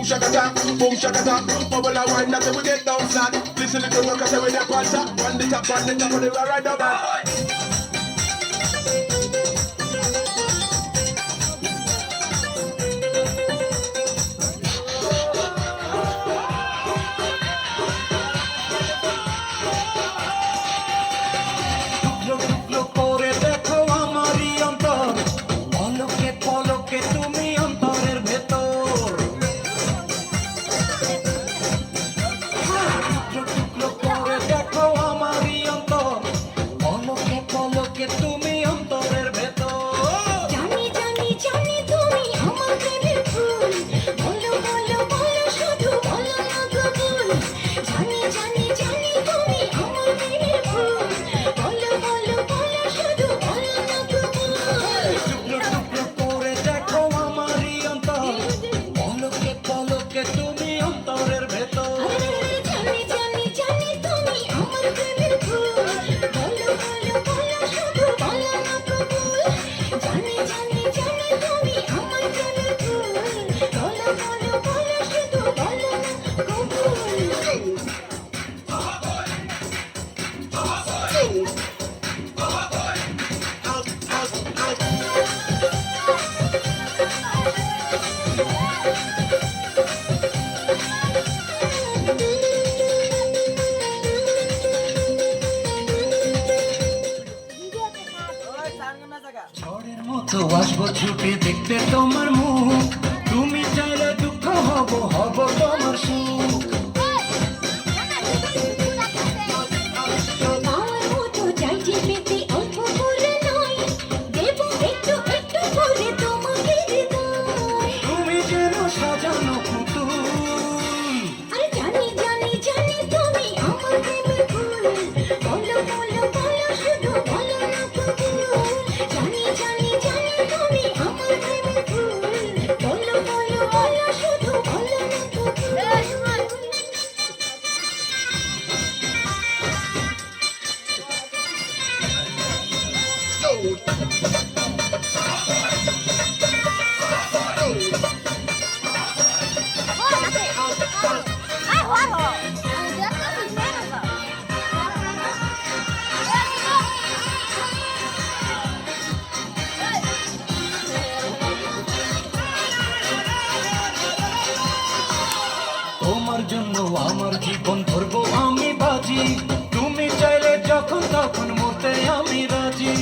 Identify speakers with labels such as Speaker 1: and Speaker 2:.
Speaker 1: boom shakata. Bubble and wine, that's how we get down flat. Listen to the rockers when they're on top, on the top, of the right up.
Speaker 2: ঝড়ের মতো আসবো ছুটে দেখতে তোমার মুখ, তুমি চাইলে দুঃখ হব হব তোমার সুখ। তুমি যেন সাজানো পুতুল, তোমার জন্য আমার জীবন ধরবো আমি বাজি, তুমি চাইলে যখন তখন মরতে আমি রাজি।